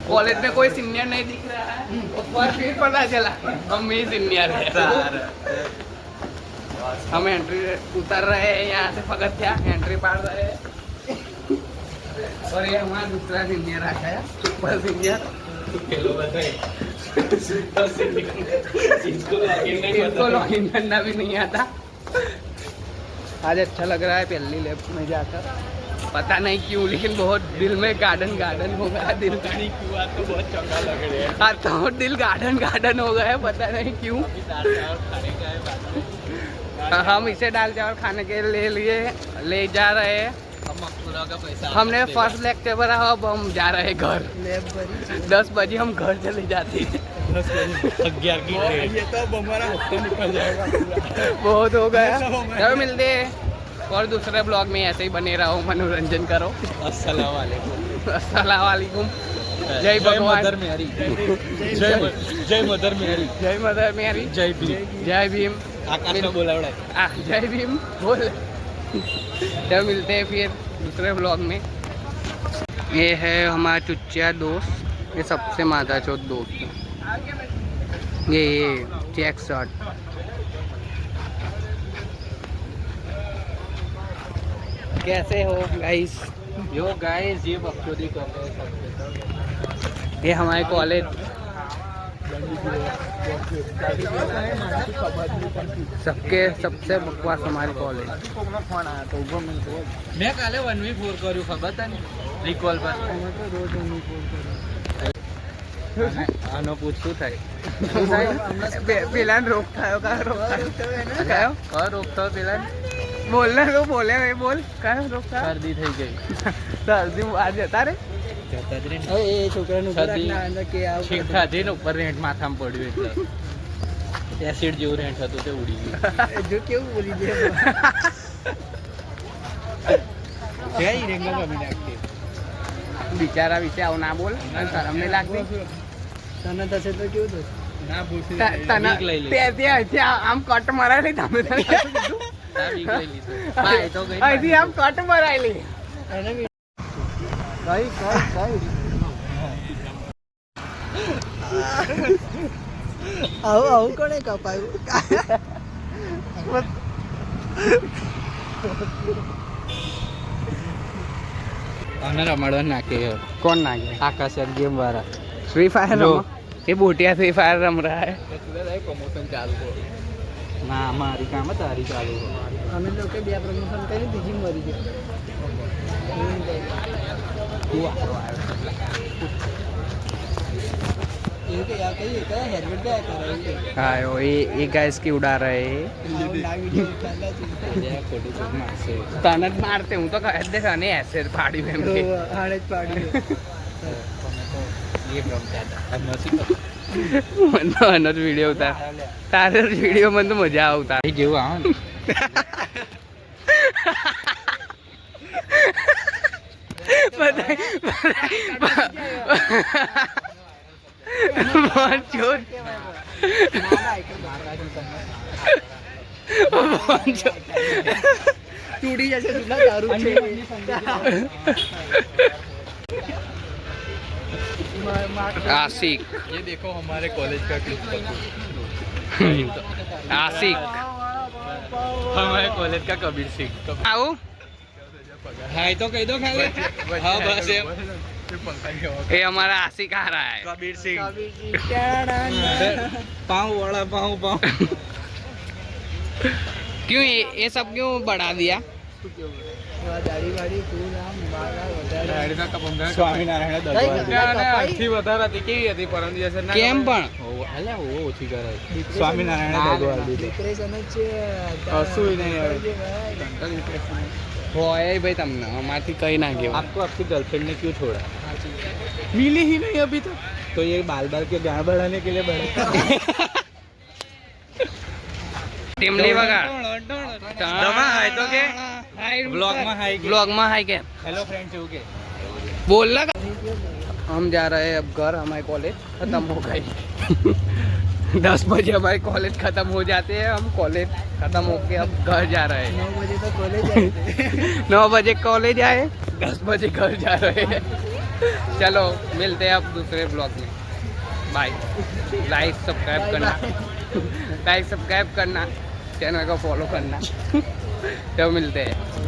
College में कोई senior नहीं दिख रहा है और फिर पता चला हम ही सीनियर है। हम एंट्री उतर रहे हैं यहाँ से पगथिया एंट्री पार रहे हैं और ये हमारा दूसरा सीनियर आ गया सुपर सीनियर। इसको लॉगिन करना भी नहीं आता। आज अच्छा लग रहा है पहली लेफ्ट में जाकर, पता नहीं क्यों लेकिन बहुत दिल में गार्डन गार्डन हो गया। दिल का नहीं क्यों आज तो बहुत चंगा लग रहा है। आज तो दिल गार्डन गार्डन हो गया है, पता नहीं क्यों। हम इसे दाल चावल खाने के लिए ले जा रहे हैं। का पैसा हमने फर्स्ट लेक्चर भरा, अब हम जा रहे हैं घर। 10 बजे हम घर चले जाते हैं। 11 की ये तो हमारा हफ्ता निकल जाएगा। बहुत हो गया। चलो मिलते हैं और दूसरे ब्लॉग में ऐसे ही बने रहो, मनोरंजन करो। अस्सलाम वालेकुम। जय मदर मेरी, जय मदर मेरी, जय मदर मेरी, जय भीम, जय भीम। आकाश ने बोला जय भीम बोल। जब मिलते हैं फिर दूसरे ब्लॉग में। ये है हमारा चुच्चा दोस्त, ये सबसे माता चौथ दोस्त है। ये चेक शर्ट। कैसे हो गाइस? ये बकचोदी कर रहे हैं। ये हमारे कॉलेज सबसे बकवास हमारे कॉलेज। मैं काले 1v4 करूँ खबर था रिकॉल पर આનો પૂછતું થાય પેલા રોકતા રોકતો પેલા બોલને તો બોલે નહીં બોલ કયો રોકતા શરદી થઈ ગઈ શરદી આ જતા રે એ છોકરાનું છીંક ખાધી ને ઉપર રેન્ટ માથામાં પડ્યું એટલે એસિડ જેવું રેન્ટ હતું તે ઉડી ગયું જો કેવું બોલી દે જઈ રેંગો કમી નાખતી બિચારા વિશે આવું ના બોલ શરમ નહીં લાગતી તને થશે તો કેવું થશે ના પૂછી તને ત્યાંથી આમ કટ મરાયેલી તમે અહીંથી આમ કટ મરાયેલી કઈ આવું કોને કપાયું અને રમાડવા નાખે कौन नाखे आकाश गेम वाला फ्री फायर ये बोटिया फ्री फायर रम रहा है प्रमोशन चालू ना हमारी काम तारी चालू हमें लोग के बिया प्रमोशन करी बीजी मरी गई हाँ ये गैस की उड़ा रहे तनत मारते हूँ तो देखा नहीं ऐसे फाड़ी में મને વિડીયો ઉતાર તારે વિડીયો મને તો મજા આવતા જેવું આવો टूटी जैसे दारू आशिक ये देखो हमारे कॉलेज का आशिक हमारे कॉलेज का कबीर सिंह आओ हाय तो कह दो खाली हाँ बस ये हमारा आशिक आ रहा है कबीर सिंह पाँव वाला पाँव क्यों ये सब क्यों बढ़ा दिया भाई तमने हमारी कहीं ना गया आपको आपकी गर्लफ्रेंड ने क्यों छोड़ा मिली ही नहीं अभी तक तो ये बाल बाल के गाड़ बढ़ाने के लिए बढ़े टीमली बघा दमा हाय तो के ब्लॉग में हाय के हेलो फ्रेंड्स हो के बोलना हम जा रहे हैं अब घर हमारे कॉलेज खत्म हो गई 10 बजे हमारे कॉलेज खत्म हो जाते हैं हम कॉलेज खत्म होके अब घर जा रहे हैं 9 बजे तो कॉलेज आए 9 बजे कॉलेज आए 10 बजे घर जा रहे हैं चलो मिलते हैं अब दूसरे ब्लॉग में। बाय। लाइक सब्सक्राइब करना, लाइक सब्सक्राइब करना, चैनल को फॉलो करना। तो मिलते हैं।